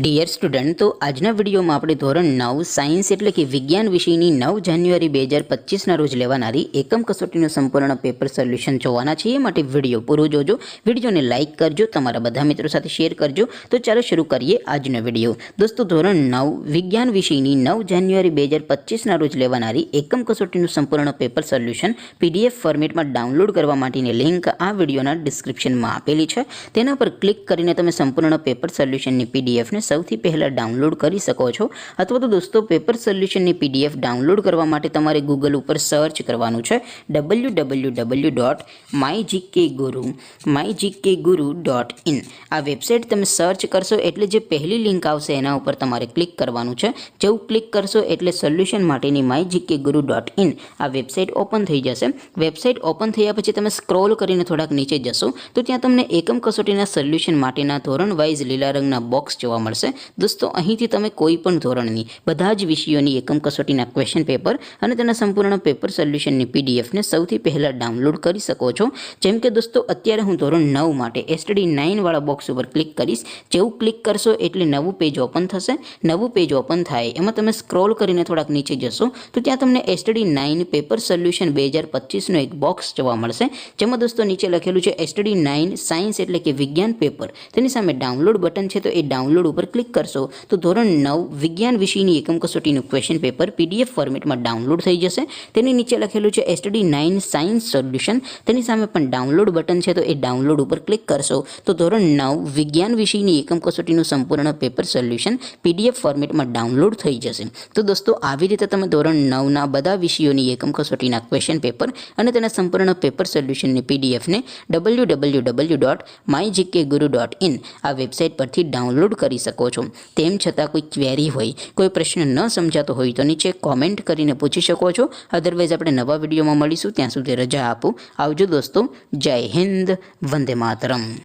Dear student, તો આજના વિડીયોમાં આપણે ધોરણ 9 સાયન્સ એટલે કે વિજ્ઞાન વિષયની 9 જાન્યુઆરી 2025ના રોજ લેવાનારી એકમ કસોટીનું સંપૂર્ણ પેપર સોલ્યુશન જોવાના છીએ. માટે વિડીયો પૂરો જોજો, વિડીયોને લાઇક કરજો, તમારા બધા મિત્રો સાથે શેર કરજો. તો ચાલો શરૂ કરીએ આજનો વિડીયો. દોસ્તો, ધોરણ 9 વિજ્ઞાન વિષયની 9 જાન્યુઆરી 2025ના રોજ લેવાનારી એકમ કસોટીનું સંપૂર્ણ પેપર સોલ્યુશન PDF ફોર્મેટમાં ડાઉનલોડ કરવા માટેની લિંક આ વિડીયોના ડિસ્ક્રિપ્શનમાં આપેલી છે. તેના પર ક્લિક કરીને તમે સંપૂર્ણ પેપર સોલ્યુશનની PDFને સૌથી પહેલાં ડાઉનલોડ કરી શકો છો. અથવા તો દોસ્તો, પેપર સોલ્યુશનની PDF ડાઉનલોડ કરવા માટે તમારે ગૂગલ ઉપર સર્ચ કરવાનું છે www.mygkguru.in. આ વેબસાઇટ તમે સર્ચ કરશો એટલે જે પહેલી લિંક આવશે એના ઉપર તમારે ક્લિક કરવાનું છે. જેવું ક્લિક કરશો એટલે સોલ્યુશન માટેની mygkguru.in આ વેબસાઇટ ઓપન થઈ જશે. વેબસાઇટ ઓપન થયા પછી તમે સ્ક્રોલ કરીને થોડાક નીચે જશો તો ત્યાં તમને એકમ કસોટીના સોલ્યુશન માટેના ધોરણ વાઇઝ લીલા રંગના બોક્સ જોવા મળશે. દોસ્તો, અહીંથી તમે કોઈ પણ ધોરણની બધા જ વિષયોની એકમ કસોટીના ક્વેશ્ચન પેપર અને તેના સંપૂર્ણ પેપર સોલ્યુશનની PDFને સૌથી પહેલાં ડાઉનલોડ કરી શકો છો. જેમ કે દોસ્તો, અત્યારે હું ધોરણ 9 માટે STD 9 વાળા બોક્સ ઉપર ક્લિક કરીશ. જેવું ક્લિક કરશો એટલે નવું પેજ ઓપન થશે. નવું પેજ ઓપન થાય એમાં તમે સ્ક્રોલ કરીને થોડાક નીચે જશો તો ત્યાં તમને STD 9 પેપર સોલ્યુશન 2025નો એક બોક્સ જોવા મળશે. જેમાં દોસ્તો નીચે લખેલું છે STD 9 સાયન્સ એટલે કે વિજ્ઞાન પેપર. તેની સામે ડાઉનલોડ બટન છે, તો એ ડાઉનલોડ ઉપર ક્લિક કરશો તો ધોરણ 9 વિજ્ઞાન વિષયની એકમ કસોટીનું ક્વેશ્ચન પેપર PDF ફોર્મેટમાં ડાઉનલોડ થઈ જશે. તેની નીચે લખેલું છે STD 9 સાયન્સ સોલ્યુશન. તેની સામે પણ ડાઉનલોડ બટન છે, તો એ ડાઉનલોડ ઉપર ક્લિક કરશો તો ધોરણ 9 વિજ્ઞાન વિષયની એકમ કસોટીનું સંપૂર્ણ પેપર સોલ્યુશન PDF ફોર્મેટમાં ડાઉનલોડ થઈ જશે. તો દોસ્તો, આવી રીતે તમે ધોરણ 9ના બધા વિષયોની એકમ કસોટીના ક્વેશ્ચન પેપર અને તેના સંપૂર્ણ પેપર સોલ્યુશનની PDFને www.mygkguru.in આ વેબસાઇટ પરથી ડાઉનલોડ કરી શકો છો. તેમ છતાં કોઈ ક્વેરી હોય, કોઈ પ્રશ્ન ન સમજાતો હોય તો નીચે કોમેન્ટ કરીને પૂછી શકો છો. અધરવાઇઝ આપણે નવા વિડીયોમાં મળીશું. ત્યાં સુધી રજા આપો. આવજો દોસ્તો. જય હિન્દ. વંદે માતરમ.